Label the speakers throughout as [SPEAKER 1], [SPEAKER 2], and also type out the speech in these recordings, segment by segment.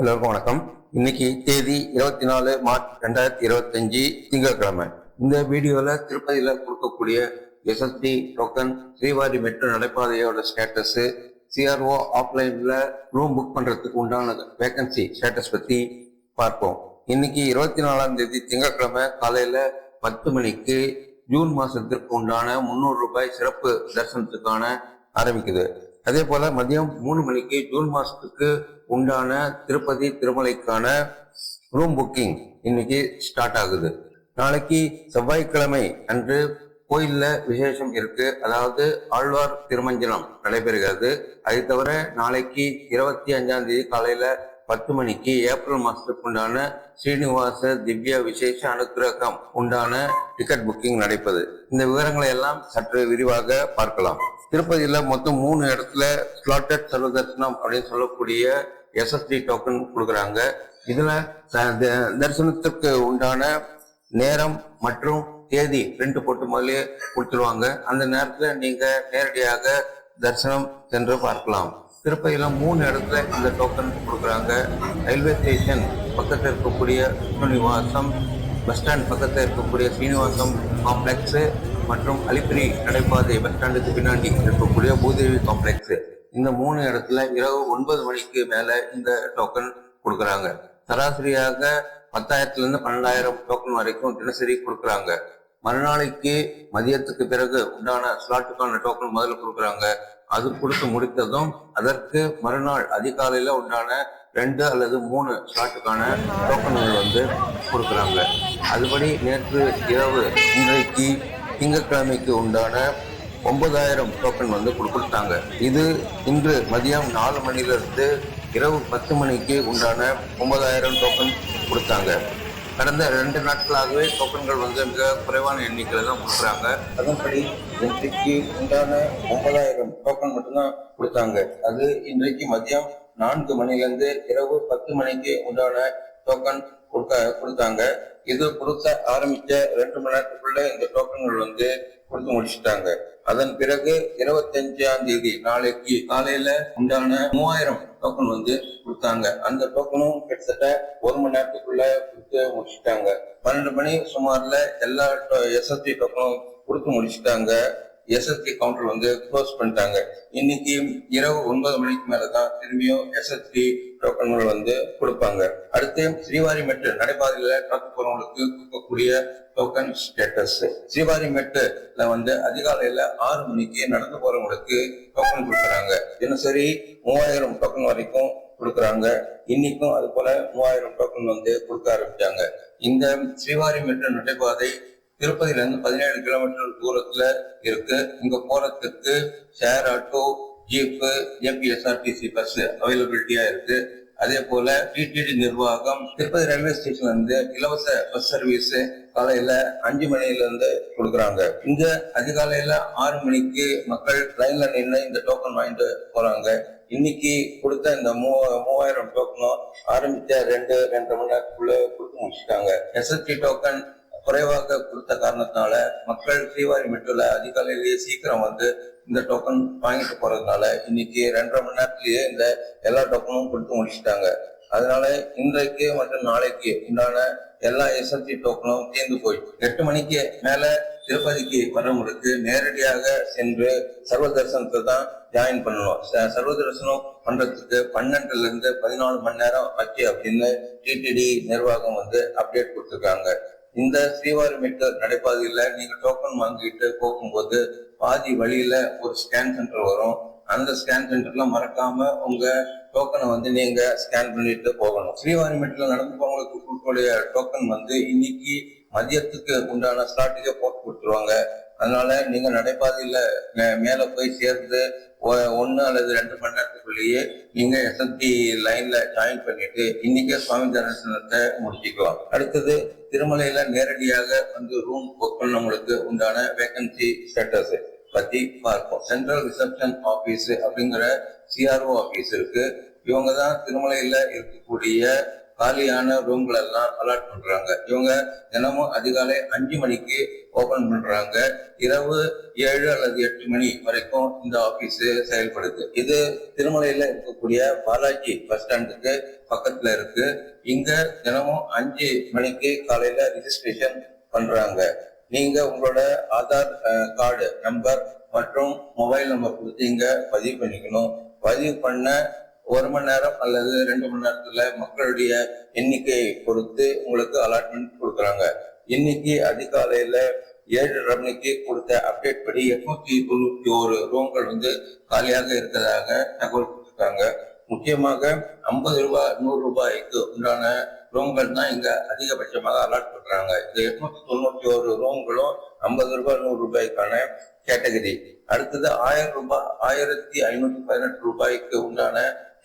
[SPEAKER 1] எல்லோருக்கும் வணக்கம். இன்னைக்கு தேதி 24 மார்ச் 2025 திங்கட்கிழமை. இந்த வீடியோல திருப்பதியில கொடுக்கக்கூடிய எஸ்எஸ்டி டோக்கன், ஸ்ரீவாரி மெட்ரோ நடைபாதையோட ஸ்டேட்டஸ், சிஆர்ஓ ஆஃப்லைன்ல ரூம் புக் பண்றதுக்கு உண்டான வேகன்சி ஸ்டேட்டஸ் பத்தி பார்ப்போம். இன்னைக்கு 24ஆம் தேதி திங்கட்கிழமை காலையில 10 மணிக்கு ஜூன் மாசத்திற்கு உண்டான 300 ரூபாய் சிறப்பு தரிசனத்துக்கான ஆரம்பிக்குது. அதே போல மதியம் 3 மணிக்கு ஜூன் மாசத்துக்கு உண்டான திருப்பதி திருமலைக்கான ரூம் புக்கிங் இன்னைக்கு ஸ்டார்ட் ஆகுது. நாளைக்கு செவ்வாய்க்கிழமை அன்று கோயில்ல விசேஷம் இருக்கு. அதாவது ஆழ்வார் திருமஞ்சனம் நடைபெறுகிறது. அதை தவிர நாளைக்கு 25ஆம் தேதி காலையில 10 மணிக்கு ஏப்ரல் மாசத்துக்கு உண்டான ஸ்ரீனிவாச திவ்ய விசேஷ அனுக்கிரகம் உண்டான டிக்கெட் புக்கிங் நடைபெறுது. இந்த விவரங்களை எல்லாம் சற்று விரிவாக பார்க்கலாம். திருப்பதியில மொத்தம் 3 இடத்துல ஸ்லாட்டட் சர்வதர்சனம் அப்படின்னு சொல்லக்கூடிய எஸ்எஸ்டி டோக்கன் கொடுக்குறாங்க. இதுல தரிசனத்துக்கு உண்டான நேரம் மற்றும் தேதி பிரிண்ட் போட்டு முதலே கொடுத்துருவாங்க. அந்த நேரத்துல நீங்க நேரடியாக தரிசனம் சென்று பார்க்கலாம். திருப்பதியில 3 இடத்துல இந்த டோக்கன் கொடுக்குறாங்க. ரயில்வே ஸ்டேஷன் பக்கத்தில் இருக்கக்கூடிய ஸ்ரீனிவாசம், பஸ் ஸ்டாண்ட் பக்கத்தில் இருக்கக்கூடிய ஸ்ரீனிவாசம் காம்ப்ளெக்ஸ் மற்றும் அலிப்பிரி நடைபாதை பஸ் ஸ்டாண்டுக்கு பின்னாடி இருக்கக்கூடிய பூதேவி காம்ப்ளெக்ஸ். இந்த 3 இடத்துல இரவு 9 மணிக்கு மேல இந்த டோக்கன் கொடுக்குறாங்க. சராசரியாக 10,000 12,000 டோக்கன் வரைக்கும் தினசரி கொடுக்குறாங்க. மறுநாளைக்கு மதியத்துக்கு பிறகு உண்டான ஸ்லாட்டுக்கான டோக்கன் முதல்ல கொடுக்குறாங்க. அது கொடுத்து முடித்ததும் அதற்கு மறுநாள் அதிகாலையில உண்டான 2 அல்லது 3 ஸ்லாட்டுக்கான டோக்கன்கள் கொடுக்குறாங்க. அதுபடி நேற்று இரவு இன்றைக்கு திங்கட்கிழமைக்கு உண்டான 9,000 டோக்கன் கொடுத்தாங்க. இது இன்று மதியம் 4 மணிலிருந்து இரவு 10 மணிக்கு உண்டான 9,000 டோக்கன் கொடுத்தாங்க. கடந்த 2 நாட்களாகவே டோக்கன்கள் மிக குறைவான எண்ணிக்கையில தான் கொடுக்குறாங்க. அதன்படி இன்றைக்கு உண்டான 9,000 டோக்கன் மட்டும்தான் கொடுத்தாங்க. அது இன்றைக்கு மதியம் 4 மணிலிருந்து இரவு 10 மணிக்கு உண்டான டோக்கன் கொடுத்தாங்க. இது கொடுக்க ஆரம்பிச்ச 2 மணி நேரத்துக்குள்ள இந்த டோக்கன்கள் கொடுத்து முடிச்சுட்டாங்க. அதன் பிறகு 25ஆம் தேதி நாளைக்கு காலையில உண்டான 3,000 டோக்கன் கொடுத்தாங்க. அந்த டோக்கனும் கிட்டத்தட்ட 1 மணி நேரத்துக்குள்ள கொடுத்து முடிச்சுட்டாங்க. 12 மணி சுமார்ல எல்லா எஸ்எஸ்டி டோக்கனும் கொடுத்து முடிச்சுட்டாங்க. எஸ்எஸ்டி கவுண்டர் க்ளோஸ் பண்ணிட்டாங்க. இன்னைக்கு இரவு 9 மணிக்கு மேலதான் திரும்பியும் எஸ்எஸ்டி டோக்கன்கள் கொடுப்பாங்க. அடுத்து ஸ்ரீவாரி மெட்டு நடைபாதையில நடந்து போறவங்களுக்கு கொடுக்கக்கூடிய டோக்கன் ஸ்டேட்டஸ். ஸ்ரீவாரி மெட்டுல அதிகாலையில 6 மணிக்கு நடந்து போறவங்களுக்கு டோக்கன் கொடுக்குறாங்க. தினசரி 3,000 டோக்கன் வரைக்கும் கொடுக்குறாங்க. இன்னைக்கும் அது போல 3,000 டோக்கன் கொடுக்க ஆரம்பிச்சாங்க. இந்த ஸ்ரீவாரி மெட்டு நடைபாதை திருப்பதியில இருந்து 17 கிலோமீட்டர் தூரத்துல இருக்கு. இங்க போறதுக்கு share auto, jeep, APSRTC bus அவைலபிலிட்டியா இருக்கு. அதே போல டிடிடி நிர்வாகம் திருப்பதி ரயில்வே ஸ்டேஷன்ல இலவச பஸ் சர்வீஸ் காலையில 5 மணில இருந்து கொடுக்குறாங்க. இங்க அதிகாலையில 6 மணிக்கு மக்கள் லைன்ல நின்று இந்த டோக்கன் வாங்கிட்டு போறாங்க. இன்னைக்கு கொடுத்த இந்த 3,000 டோக்கனும் ஆரம்பிச்ச 2-2.5 மணி நேரத்துக்குள்ள கொடுத்து முடிச்சுட்டாங்க. எஸ்எஸ்டி டோக்கன் குறைவாக கொடுத்த காரணத்தினால மக்கள் ஸ்ரீவாரி மெட்ரோல அதிகாலையிலேயே சீக்கிரம் இந்த டோக்கன் வாங்கிட்டு போறதுனால இன்னைக்கு 2.5 மணி நேரத்திலேயே இந்த எல்லா டோக்கனும் கொடுத்து முடிச்சுட்டாங்க. அதனால இன்றைக்கு மற்றும் நாளைக்கு உண்டான எல்லா எஸ்எஸ்டி டோக்கனும் தீர்ந்து போய் 8 மணிக்கு மேல திருப்பதிக்கு வரவங்களுக்கு நேரடியாக சென்று சர்வ தரிசனத்தை தான் ஜாயின் பண்ணணும். சர்வ தரிசனம் பண்றதுக்கு 12 இருந்து 14 மணி நேரம் ஆச்சு அப்படின்னு டிடிடி நிர்வாகம் அப்டேட் கொடுத்துருக்காங்க. இந்த ஸ்ரீவாரி மெட்டு நடைபாதையில நீங்க டோக்கன் வாங்கிட்டு போகும்போது பாதி வழியில ஒரு ஸ்கேன் சென்டர் வரும். அந்த ஸ்கேன் சென்டர்ல மறக்காம உங்க டோக்கனை நீங்க ஸ்கேன் பண்ணிட்டு போகணும். ஸ்ரீவாரி மெட்டுல நடந்து போறவங்களுக்கு கொடுக்கக்கூடிய டோக்கன் இன்னைக்கு மதியத்துக்கு உண்டான ஸ்லாட்டுக்கே போட்டு கொடுத்துருவாங்க. அதனால நீங்க நடைபாதையில மேல போய் சேர்ந்து 1 அல்லது 2 மணி நேரத்துக்குள்ளேயே நீங்க எஸ்எஸ்டி லைன்ல ஜாயின் பண்ணிட்டு இன்னைக்கே சுவாமி தரிசனத்தை முடிச்சுக்கலாம். அடுத்தது திருமலையில நேரடியாக ரூம் புக் பண்ணவங்களுக்கு உண்டான வேகன்சி ஸ்டேட்டஸ் பத்தி பார்ப்போம். சென்ட்ரல் ரிசப்ஷன் ஆபீஸ் அப்படிங்கிற சிஆர்ஓ ஆபீஸ் இருக்கு. இவங்க தான் திருமலையில இருக்கக்கூடிய காலியான ரூம்கள் எல்லாம் அலாட் பண்றாங்க. இவங்க தினமும் அதிகாலை 5 மணிக்கு ஓபன் பண்றாங்க. இரவு 7 அல்லது 8 மணி வரைக்கும் இந்த ஆபீஸ் செயல்படுது. இது திருமலையில இருக்கக்கூடிய பாலாஜி பஸ் ஸ்டாண்டுக்கு பக்கத்துல இருக்கு. இங்க தினமும் 5 மணிக்கு காலையில ரிஜிஸ்ட்ரேஷன் பண்றாங்க. நீங்க உங்களோட ஆதார் கார்டு நம்பர் மற்றும் மொபைல் நம்பர் கொடுத்து இங்க பதிவு பண்ணிக்கணும். பதிவு பண்ண 1 மணி நேரம் அல்லது 2 மணி நேரத்துல மக்களுடைய எண்ணிக்கையை பொறுத்து உங்களுக்கு அலாட்மெண்ட் கொடுக்குறாங்க. இன்னைக்கு அதிகாலையில 7:30 மணிக்கு கொடுத்த அப்டேட் படி 891 ரூம்கள் காலியாக இருக்கிறதாக தகவல் கொடுத்துருக்காங்க. முக்கியமாக 50 ரூபாய் 100 ரூபாய்க்கு உண்டான ரூம்கள் தான் இங்க அதிகபட்சமாக அலாட் பண்றாங்க. இந்த 891 ரூம்களும் 50 ரூபாய் 100 ரூபாய்க்கான கேட்டகரி. அடுத்தது 1000 ரூபாய் 1518 ரூபாய்க்கு உண்டான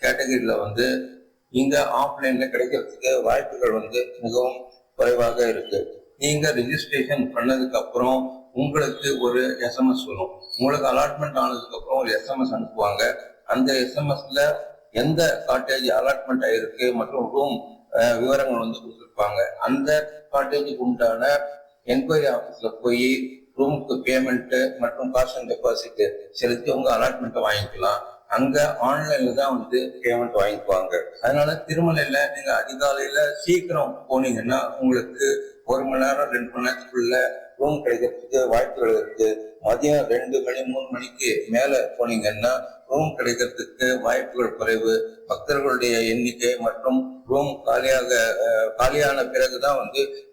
[SPEAKER 1] கேட்டகரியில இங்க ஆஃப்லைன்ல கிடைக்கிறதுக்கு வாய்ப்புகள் மிகவும் குறைவாக இருக்கு. நீங்க ரெஜிஸ்ட்ரேஷன் பண்ணதுக்கு அப்புறம் உங்களுக்கு ஒரு SMS வரும். உங்களுக்கு அலாட்மெண்ட் ஆனதுக்கு அப்புறம் ஒரு SMS அனுப்புவாங்க. அந்த SMSல எந்த காட்டேஜ் அலாட்மெண்ட் ஆயிருக்கு மற்றும் ரூம் விவரங்கள் கொடுத்துருப்பாங்க. அந்த காட்டேஜுக்கு உண்டான என்கொயரி ஆபீஸ்ல போய் ரூமுக்கு பேமெண்ட் மற்றும் காஸ்ட் அண்ட் டெபாசிட் செலுத்தி உங்க அலாட்மெண்ட்டை வாங்கிக்கலாம். அங்க ஆன்லைன்ல தான் பேமெண்ட் வாங்கிக்குவாங்க. அதனால திருமலையில நீங்க அதிகாலையில சீக்கிரம் போனீங்கன்னா உங்களுக்கு 1 மணி நேரம் 2 மணி நேரத்துக்குள்ள ரூம் கிடைக்கிறதுக்கு வாய்ப்புகள் இருக்கு. மதியம் 2 மணி 3 மணிக்கு மேல போனீங்கன்னா ரூம் கிடைக்கிறதுக்கு வாய்ப்புகள் குறைவு. பக்தர்களுடைய எண்ணிக்கை மற்றும் ரூம் காலியான பிறகுதான்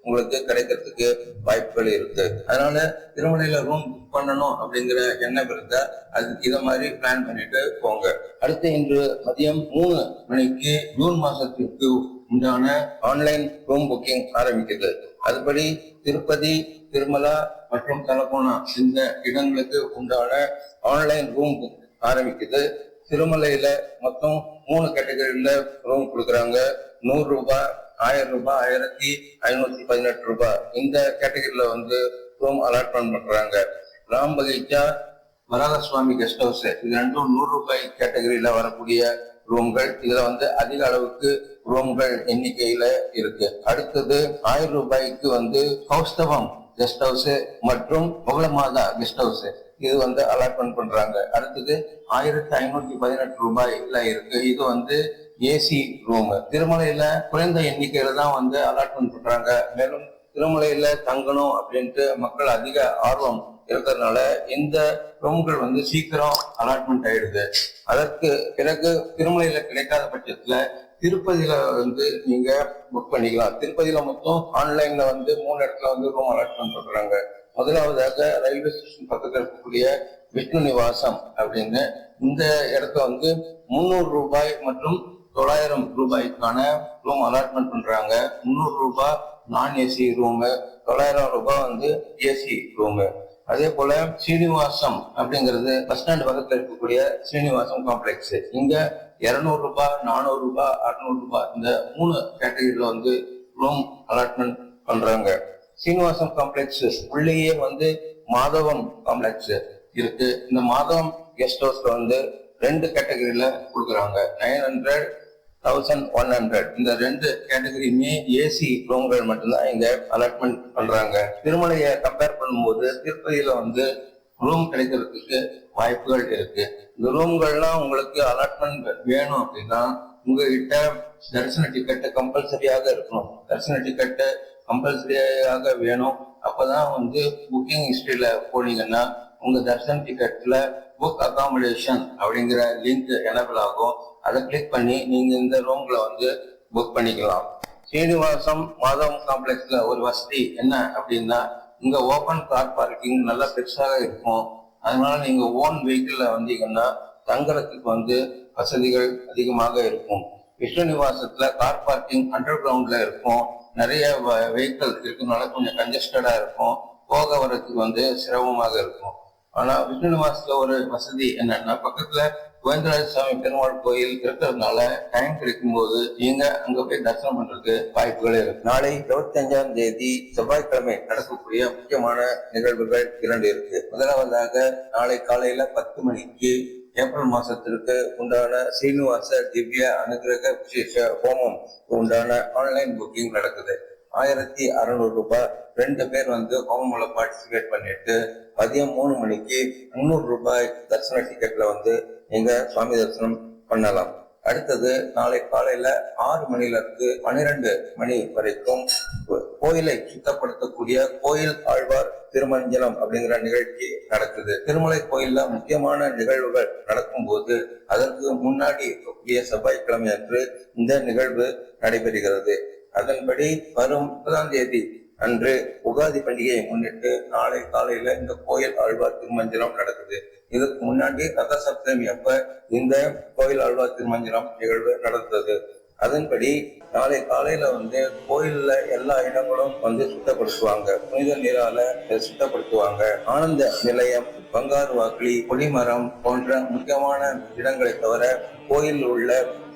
[SPEAKER 1] உங்களுக்கு கிடைக்கிறதுக்கு வாய்ப்புகள் இருக்கு. அதனால திருமலையில ரூம் புக் பண்ணணும் அப்படிங்கிற எண்ணம் இருந்தா அது இத மாதிரி பிளான் பண்ணிட்டு போங்க. அடுத்து இன்று மதியம் 3 மணிக்கு ஜூன் மாசத்திற்கு உண்டான ஆன்லைன் ரூம் புக்கிங் ஆரம்பிக்குது. அதுபடி திருப்பதி, திருமலா மற்றும் தலகோணா இந்த இடங்களுக்கு உண்டான ஆன்லைன் ரூம் புக் ஆரம்பிக்குது. திருமலையில மொத்தம் 3 கேட்டகரியில ரூம் கொடுக்குறாங்க. 100 ரூபாய், 1000 ரூபாய், 1518 ரூபாய் இந்த கேட்டகரியில ரூம் அலாட்மெண்ட் பண்றாங்க. ராம் பகீச்சா, வரதசுவாமி கெஸ்ட் ஹவுஸ் இது ரெண்டும் 100 ரூபாய் கேட்டகரியில வரக்கூடிய ரூம்கள். இதுல அதிக அளவுக்கு ரூம்கள் எண்ணிக்கையில இருக்கு. அடுத்தது 1000 ரூபாய்க்கு கௌஸ்தவம் கெஸ்ட் ஹவுஸ் மற்றும் முகலமாதா கெஸ்ட் ஹவுஸ் இது அலாட்மெண்ட் பண்றாங்க. அடுத்தது 1518 ரூபாய்ல இருக்கு. இது ஏசி ரூம். திருமலையில குறைந்த எண்ணிக்கையில தான் அலாட்மெண்ட் பண்றாங்க. மேலும் திருமலையில தங்கணும் அப்படின்ட்டு மக்கள் அதிக ஆர்வம் இருக்கிறதுனால இந்த ரூம்கள் சீக்கிரம் அலாட்மெண்ட் ஆயிடுது. அதற்கு பிறகு திருமலையில கிடைக்காத பட்சத்துல திருப்பதியில நீங்க புக் பண்ணிக்கலாம். திருப்பதியில மொத்தம் ஆன்லைன்ல 3 இடத்துல ரூம் அலாட்மெண்ட் பண்றாங்க. முதலாவதாக ரயில்வே ஸ்டேஷன் பக்கத்தில் இருக்கக்கூடிய விஷ்ணு நிவாசம் அப்படின்னு இந்த இடத்துல 300 ரூபாய் மற்றும் 900 ரூபாய்க்கான ரூம் அலாட்மெண்ட் பண்றாங்க. 300 ரூபாய் நான் ஏசி ரூமு, 900 ரூபாய் ஏசி ரூமு. அதே போல ஸ்ரீனிவாசம் அப்படிங்கிறது பஸ் ஸ்டாண்ட் பக்கத்துல இருக்கக்கூடிய ஸ்ரீனிவாசம் காம்ப்ளெக்ஸ். இங்க 200 ரூபாய், 400 ரூபாய், 600 ரூபாய் இந்த 3 கேட்டகரியில ரூம் அலாட்மெண்ட் பண்றாங்க. ஸ்ரீனிவாசம் காம்ப்ளெக்ஸ் உள்ளேயே மாதவம் காம்ப்ளெக்ஸ் இருக்கு. இந்த மாதவம் கெஸ்ட் ஹவுஸ்ல 2 கேட்டகரியில கொடுக்குறாங்க. 900, 1100 இந்த 2 கேட்டகரியுமே ஏசி ரூம்கள் மட்டும்தான் இங்க அலாட்மெண்ட் பண்றாங்க. திருமலையை கம்பேர் பண்ணும்போது திருப்பதியில ரூம் கிடைக்கிறதுக்கு வாய்ப்புகள் இருக்கு. இந்த ரூம்கள்லாம் உங்களுக்கு அலாட்மெண்ட் வேணும் அப்படின்னா உங்ககிட்ட தரிசன டிக்கெட் கம்பல்சரியாக இருக்கணும். தரிசன டிக்கெட் கம்பல்சரியாக வேணும். அப்பதான் புக்கிங் ஹிஸ்டரியில போனீங்கன்னா உங்க தர்சன் டிக்கெட்ல புக் அகாமடேஷன் அப்படிங்கிற லிங்க் எனபிள் ஆகும். அதை கிளிக் பண்ணி நீங்க இந்த ரூம்ல புக் பண்ணிக்கலாம். ஸ்ரீனிவாசம் மாதவம் காம்ப்ளெக்ஸ்ல ஒரு வசதி என்ன அப்படின்னா இங்க ஓபன் கார் பார்க்கிங் நல்லா பெருசாக இருக்கும். அதனால நீங்க ஓன் வெஹிக்கிள்ல வந்தீங்கன்னா தங்குறதுக்கு வசதிகள் அதிகமாக இருக்கும். விஷ்ணு நிவாசத்துல கார் பார்க்கிங் அண்டர் கிரவுண்ட்ல இருக்கும். நிறைய வெஹிக்கிள் இருக்கனால கொஞ்சம் கன்ஜஸ்டடா இருக்கும். போக வர்றதுக்கு சிரமமாக இருக்கும். ஆனா விஷ்ணு நிவாசத்துல ஒரு வசதி என்னன்னா பக்கத்துல கோவிந்தராஜ சுவாமி பெருமாள் கோயில் இருக்கிறதுனால டைம் கிடைக்கும் போது நீங்க அங்க போய் தரிசனம் பண்றதுக்கு வாய்ப்புகள் இருக்கு. நாளை 25ஆம் தேதி செவ்வாய்க்கிழமை நடக்கக்கூடிய முக்கியமான நிகழ்வுகள் 2 இருக்கு. முதலாவதாக நாளை காலையில 10 மணிக்கு ஏப்ரல் மாசத்திற்கு உண்டான ஸ்ரீனிவாச திவ்ய அனுகிரக விசேஷ ஹோமம் உண்டான ஆன்லைன் புக்கிங் நடக்குது. 1600 ரூபாய். 2 பேர் ஹோமம்ல பார்ட்டிசிபேட் பண்ணிட்டு மதியம் 3 மணிக்கு 300 ரூபாய் தரிசன டிக்கெட்ல நீங்க சுவாமி தரிசனம் பண்ணலாம். அடுத்தது நாளை காலையில 6 மணில இருந்து 12 மணி வரைக்கும் கோயிலை சுத்தப்படுத்தக்கூடிய கோயில் ஆழ்வார் திருமஞ்சனம் அப்படிங்கிற நிகழ்ச்சி நடக்குது. திருமலை கோயில்ல முக்கியமான நிகழ்வுகள் நடக்கும் போது அதற்கு முன்னாடி இருக்கக்கூடிய செவ்வாய்க்கிழமை அன்று இந்த நிகழ்வு நடைபெறுகிறது. அதன்படி வரும் 30ஆம் தேதி அன்று உகாதி பண்டிகையை முன்னிட்டு நாளை காலையில இந்த கோயில் ஆழ்வார் திருமஞ்சனம் நடக்குது. இதுக்கு முன்னாடி ரத சப்தமி அப்ப இந்த கோயில் ஆழ்வார் திருமஞ்சனம் நிகழ்வு நடந்தது. அதன்படி நாளை காலையில கோயில்ல எல்லா இடங்களும் சுத்தப்படுத்துவாங்க. புனித நீரால சுத்தப்படுத்துவாங்க. ஆனந்த நிலையம், பங்காரு வாக்கிலி, கொடிமரம் போன்ற முக்கியமான இடங்களை தவிர கோயில் உள்ள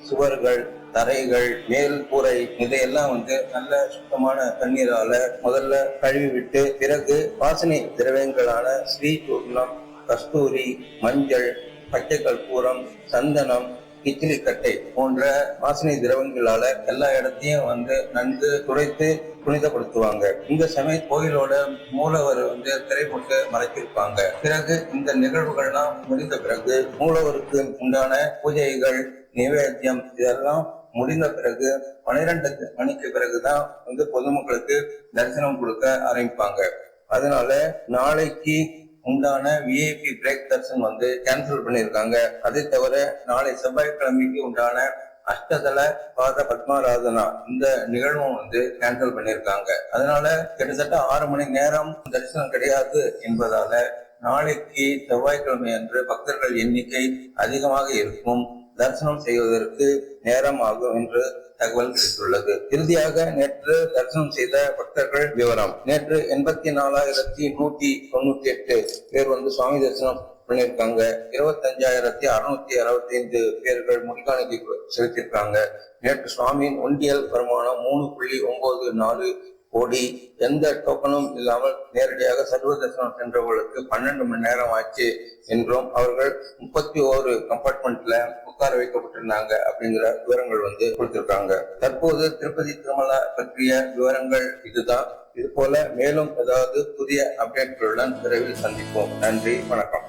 [SPEAKER 1] சுவர்கள், தரைகள், மேல் கூரை இதையெல்லாம் நல்ல சுத்தமான தண்ணீரால முதல்ல கழுவி விட்டு பிறகு வாசனை திரவியங்களான ஸ்ரீசூர்ணம், கஸ்தூரி, மஞ்சள், பச்சை கற்பூரம், சந்தனம், கிச்சிலிக்கட்டை போன்ற வாசனை திரவங்களால எல்லா இடத்தையும் நன்கு துடைத்து புனிதப்படுத்துவாங்க. இந்த சமய கோயிலோட மூலவர் திரை போட்டு மறைச்சிருப்பாங்க. பிறகு இந்த நிகழ்வுகள்லாம் முடிந்த பிறகு மூலவருக்கு உண்டான பூஜைகள், நிவேத்தியம் இதெல்லாம் முடிந்த பிறகு 12 மணிக்கு பிறகுதான் பொதுமக்களுக்கு தரிசனம் கொடுக்க ஆரம்பிப்பாங்க. அதனால நாளைக்கு உண்டான விஐபி பிரேக் தரிசனம் கேன்சல் பண்ணியிருக்காங்க. அதை தவிர நாளை செவ்வாய்க்கிழமைக்கு உண்டான அஷ்டதள பாத பத்மாராதனா இந்த நிகழ்வும் கேன்சல் பண்ணியிருக்காங்க. அதனால கிட்டத்தட்ட 6 மணி நேரம் தரிசனம் கிடையாது என்பதால நாளைக்கு செவ்வாய்க்கிழமை அன்று பக்தர்கள் எண்ணிக்கை அதிகமாக இருக்கும். தரிசனம் செய்வதற்கு நேரம் ஆகும் என்று தகவல் கிடைத்துள்ளது. இறுதியாக நேற்று தரிசனம் செய்த பக்தர்கள் விவரம். நேற்று 84,198 பேர் சுவாமி தரிசனம் பண்ணியிருக்காங்க. 25,665 பேர்கள் முடிக்காணிக்கை செலுத்தியிருக்காங்க. நேற்று சுவாமியின் ஒன்றியல் வருமானம் 3.94 கோடி. எந்த டோக்கனும் இல்லாமல் நேரடியாக சர்வ தரிசனம் சென்றவர்களுக்கு 12 மணி நேரம் ஆச்சு என்றும் அவர்கள் 31 கம்பார்ட்மெண்ட்ல உட்கார வைக்கப்பட்டிருந்தாங்க அப்படிங்கிற விவரங்கள் கொடுத்திருக்காங்க. தற்போது திருப்பதி திருமலா பற்றிய விவரங்கள் இதுதான். இது போல மேலும் ஏதாவது புதிய அப்டேட்களுடன் விரைவில் சந்திப்போம். நன்றி, வணக்கம்.